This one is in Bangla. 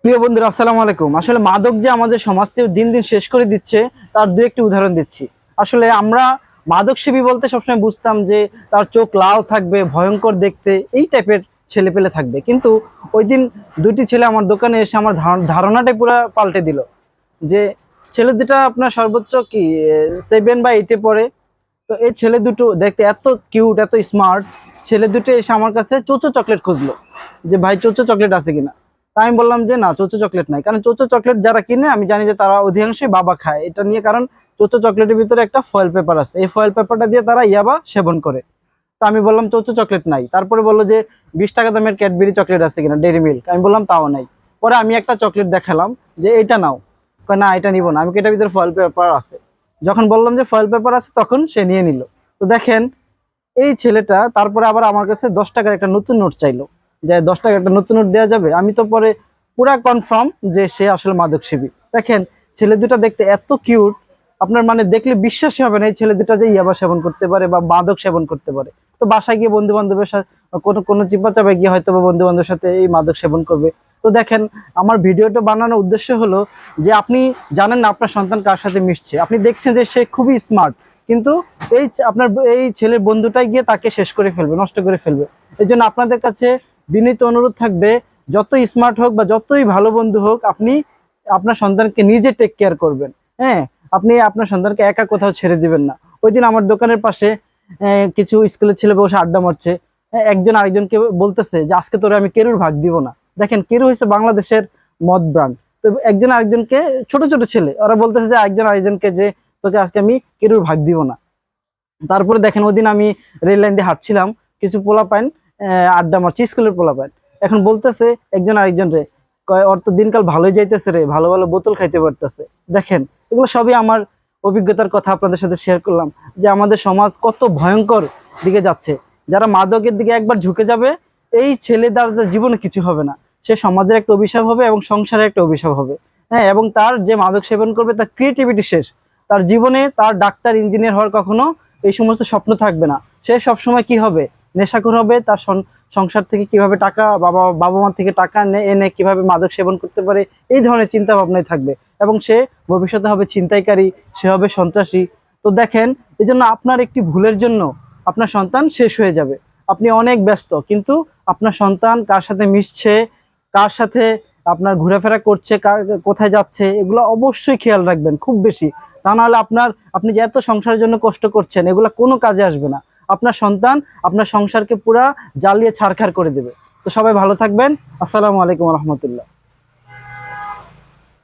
প্রিয় বন্ধুরা, আসসালামু আলাইকুম। আসলে মাদক যে আমাদের সমাজকে দিন দিন শেষ করে দিচ্ছে তার দু একটি উদাহরণ দিচ্ছি। আসলে আমরা মাদক সেবী বলতে সবসময় বুঝতাম যে তার চোখ লাল থাকবে, ভয়ঙ্কর দেখতে, এই টাইপের ছেলে পেলে থাকবে। কিন্তু ওই দিন দুটি ছেলে আমার দোকানে এসে আমার ধারণাটাই পুরো পাল্টে দিল। যে ছেলে দুটা আপনার সর্বোচ্চ কি 7 বা 8-এ পড়ে। তো এই ছেলে দুটো দেখতে এত কিউট, এত স্মার্ট। ছেলে দুটো এসে আমার কাছে চোচো চকলেট খুঁজলো, যে ভাই চোচো চকলেট আছে কিনা। তা আমি বললাম যে না, চোচো চকলেট নাই। কারণ চোচো চকলেট যারা কিনে আমি জানি যে তারা অধিকাংশই বাবা খায় এটা নিয়ে। কারণ চোচো চকলেটের ভিতরে একটা ফয়েল পেপার আছে, এই ফয়েল পেপারটা দিয়ে তারা ইয়াবা সেবন করে। তো আমি বললাম চোচো চকলেট নাই। তারপরে বললো যে 20 টাকা দামের ক্যাডবেরি চকলেট আছে কিনা, ডেইরি মিল্ক। আমি বললাম তাও নাই। পরে আমি একটা চকলেট দেখালাম যে এটা নাও। কয় না, এটা নিব না, আমি এটার ভিতরে ফয়েল পেপার আছে। যখন বললাম যে ফয়েল পেপার আছে তখন সে নিয়ে নিল। তো দেখেন, এই ছেলেটা তারপরে আবার আমার কাছে 10 টাকার একটা নতুন নোট চাইলো, যে 10 টাকার একটা নতুন নোট দেওয়া যাবে। আমি তো পরে পুরা কনফার্ম যে সে আসলে মাদক সেবী। দেখেন, ছেলে দুটা দেখতে এত কিউট, আপনার মানে দেখলে বিশ্বাসই হবে না এই ছেলে দুটা যে ইয়াবা সেবন করতে পারে বা মাদক সেবন করতে পারে। তো বাসায় গিয়ে বন্ধু বান্ধবের সাথে কোনো কোনো চিপা চাপায় গিয়ে হয়তো বা বন্ধু বান্ধবের সাথে এই মাদক সেবন করবে। তো দেখেন, আমার ভিডিওটা বানানোর উদ্দেশ্য হলো যে আপনি জানেন না আপনার সন্তান কার সাথে মিশছে, আপনি দেখছেন যে সে খুবই স্মার্ট, কিন্তু আপনার এই ছেলের বন্ধুটাই গিয়ে তাকে শেষ করে ফেলবে, নষ্ট করে ফেলবে। এই জন্য আপনাদের কাছে বিনীত অনুরোধ থাকবে, যতই স্মার্ট হোক বা যতই ভালো বন্ধু হোক, আপনি আপনার সন্তানকে নিজে টেক কেয়ার করবেন। হ্যাঁ, আপনি আপনার সন্তানকে একা কোথাও ছেড়ে দিবেন না। ওই দিন আমার দোকানের পাশে কিছু স্কুলের ছেলে বসে আড্ডা মারছে। একজন আরেকজনকে বলতেছে যে আজকে তোরে আমি কেরুর ভাগ দিব না। দেখেন, কেরু হচ্ছে বাংলাদেশের মদ ব্র্যান্ড। তো একজন আরেকজনকে, ছোট ছোট ছেলে, ওরা বলতেছে যে একজন আরেকজনকে যে তোকে আজকে আমি কেরুর ভাগ দিব না। তারপরে দেখেন, ওই দিন আমি রেল লাইন দিয়ে হাঁটছিলাম, কিছু পোলাপাইন আড্ডা মারছি, স্কুলের পোলাপাইন। এখন বলতেছে একজন আরেকজন রে, কয় ওর তো দিনকাল ভালোই যাইতেছে রে, ভালো ভালো বোতল খাইতে পারতেছে। দেখেন, এগুলো সবই আমার অভিজ্ঞতার কথা আপনাদের সাথে শেয়ার করলাম, যে আমাদের সমাজ কত ভয়ঙ্কর দিকে যাচ্ছে। যারা মাদকের দিকে একবার ঝুঁকে যাবে, এই ছেলেদের জীবনে কিছু হবে না, সে সমাজের একটা অভিশাপ হবে এবং সংসারের একটা অভিশাপ হবে। হ্যাঁ, এবং তার যে মাদক সেবন করবে তার ক্রিয়েটিভিটি শেষ। তার জীবনে তার ডাক্তার, ইঞ্জিনিয়ার হওয়ার কখনো এই সমস্ত স্বপ্ন থাকবে না। সে সবসময় কি হবে, নেশাখোর হবে। তার সংসার থেকে কিভাবে টাকা, বাবা মা থেকে টাকা এনে কিভাবে মাদক সেবন করতে পারে, এই ধরনের চিন্তা ভাবনাই থাকবে। এবং সে ভবিষ্যতে হবে ছিনতাইকারী, সে হবে সন্ত্রাসী। তো দেখেন, এই জন্য আপনার একটি ভুলের জন্য আপনার সন্তান শেষ হয়ে যাবে। আপনি অনেক ব্যস্ত, কিন্তু আপনার সন্তান কার সাথে মিশছে, কার সাথে আপনার ঘোরাফেরা করছে, কোথায় যাচ্ছে, এগুলো অবশ্যই খেয়াল রাখবেন খুব বেশি। তা নাহলে আপনি যে এত সংসারের জন্য কষ্ট করছেন, এগুলো কোনো কাজে আসবে না। আপনার সন্তান আপনার সংসারকে পুরা জ্বালিয়ে ছারখার করে দেবে। তো সবাই ভালো থাকবেন। আসসালামু আলাইকুম রহমতুল্লাহ।